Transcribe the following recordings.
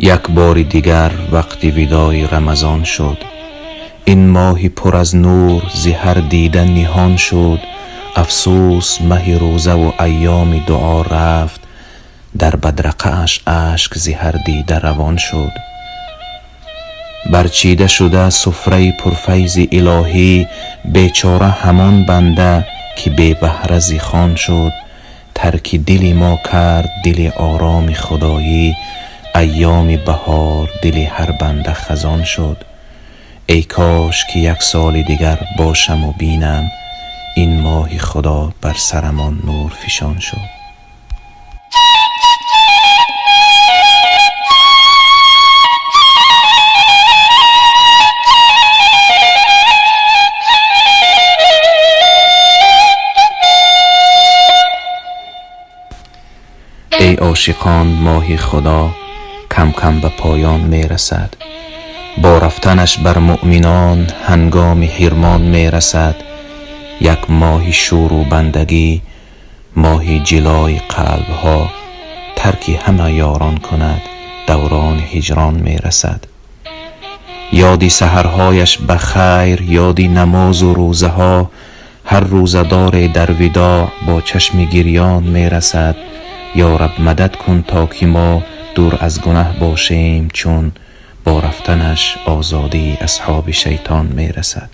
یک بار دیگر وقت وداع رمضان شد. این ماه پر از نور ز هر دیده نهان شد. افسوس مه روزه و ایام دعا رفت. در بدرقه اش اشک ز هر دیده روان شد. برچیده شده سفره پرفیض الهی. بیچاره همان بنده که بی بهره ز خوان شد. ترک دل ما کرد دل آرام خدایی. ایام بهار دل هر بنده خزان شد. ای کاش که یک سال دیگر باشم و بینم. این ماه خدا بر سرمان نور فشان شد. ای عاشقان ماه خدا کم کم به پایان می رسد. با رفتنش بر مؤمنان هنگام حرمان می رسد. یک ماه شور و بندگی، ماه جلای قلب ها، ترک همه یاران کند دوران هجران می رسد. یادی سحرهایش بخیر، یادی نماز و روزه ها. هر روزدار در وداع با چشم گریان می رسد. یا رب مدد کن تا که ما دور از گناه باشیم، چون با رفتنش آزادی اصحاب شیطان می رسد.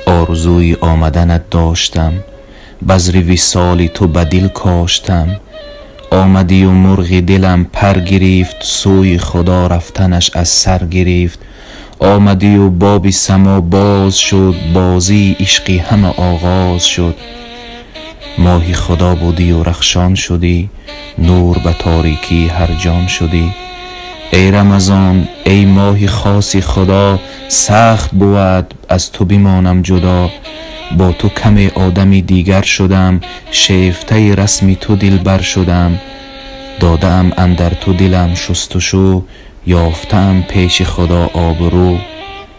آرزوی آمدنت داشتم، بذر وصال تو به دل کاشتم. آمدی و مرغ دلم پر گرفت، سوی خدا رفتنش از سر گرفت. آمدی و باب سما باز شد، بازی عشقی همه آغاز شد. ماه خدا بودی و رخشان شدی، نور به تاریکی هر جان شدی. ای رمضان ای ماه خاص خدا، سخت بود از تو بمانم جدا. با تو کم آدمی دیگر شدم، شیفته رسمی تو دلبر شدم. دادم اندر تو دلم شستشو، یافتم پیش خدا آبرو.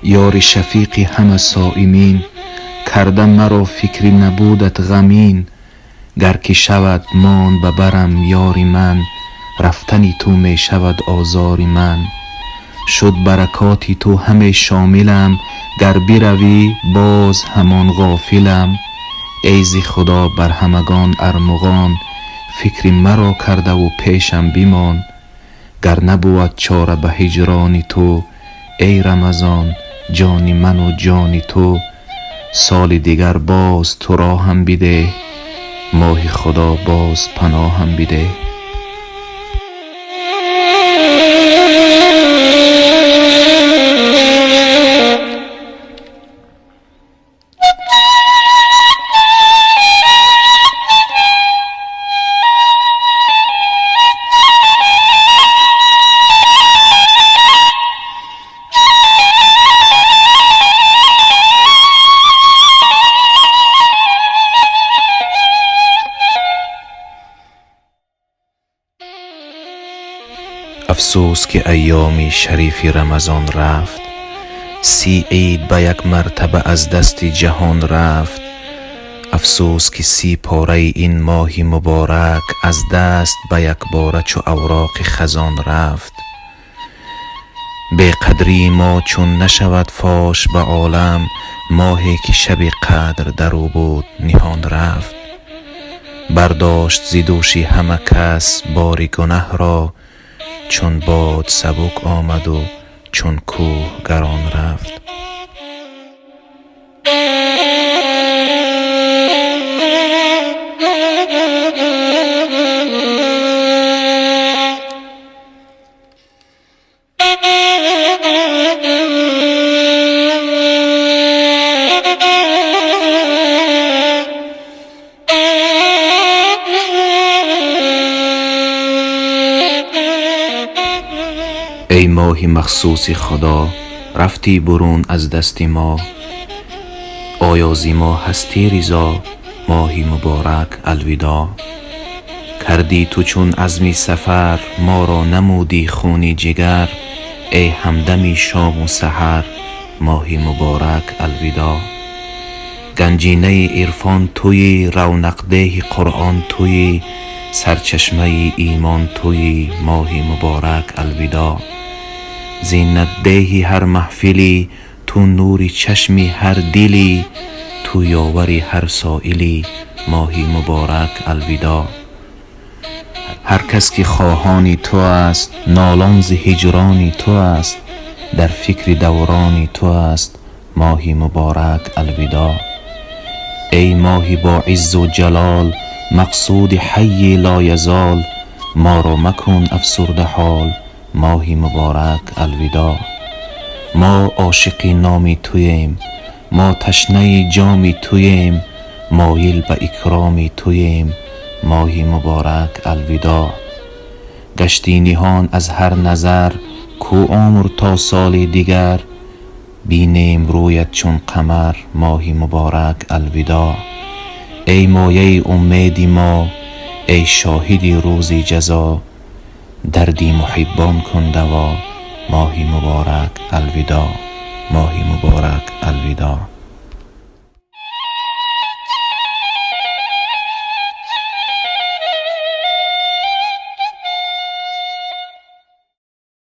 یار شفیقی همه صائمین، کردم مرا فکری نبودت غمین. گر که شود مان ببرم یاری من، رفتنی تو می شود آزاری من. شد برکاتی تو همه شاملم، گر بروی باز همان غافلم. ای ز خدا بر همگان ارمغان، فکر مرا کرده و پیشم بمان. گر نبود چاره به هجران تو، ای رمضان جان من و جان تو. سال دیگر باز تو را هم بده، ماه خدا باز پناهم بده. افسوس که ایام شریف رمضان رفت. 30 عید به یک مرتبه از دست جهان رفت. افسوس که 30 پاره این ماه مبارک، از دست به یک باره چو اوراق خزان رفت. بی قدری ما چون نشود فاش به عالم، ماهی که شب قدر در او بود نهان رفت. برداشت ز دوش همه کس بار گناه را، چون باد سبک آمد و چون کوه گران رفت. ای ماه مخصوص خدا، رفتی برون از دست ما. آیا زی ما هستی رضا ماهی مبارک الوداع. کردی تو چون عزمی سفر ما را نمودی خونی جگر، ای همدمی شام و سحر ماهی مبارک الوداع. گنجینه عرفان تویی، رونق ده قرآن تویی، سرچشمه ایمان تویی ماهی مبارک الوداع. زینت دهی هر محفلی، تو نوری چشمی هر دلی، تو یاوری هر سائلی ماهی مبارک الوداع. هر کس که خواهانی تو است، نالان ز هجرانی تو است، در فکر دورانی تو است ماهی مبارک الوداع. ای ماهی با عز و جلال، مقصود حی لا یزال، ما را مکن افسرده حال ماهی مبارک الوداع. ما عاشق نامی توییم، ما تشنه جامی توییم، مایل به اکرامی توییم ماهی مبارک الوداع. گشتی نهان از هر نظر، کو عمر تا سال دیگر، بینیم رویت چون قمر ماهی مبارک الوداع. ای مایه امید ما، ای شاهدی روز جزا، دردی محبان کن دوا ماهی مبارک الوداع. ماهی مبارک الوداع.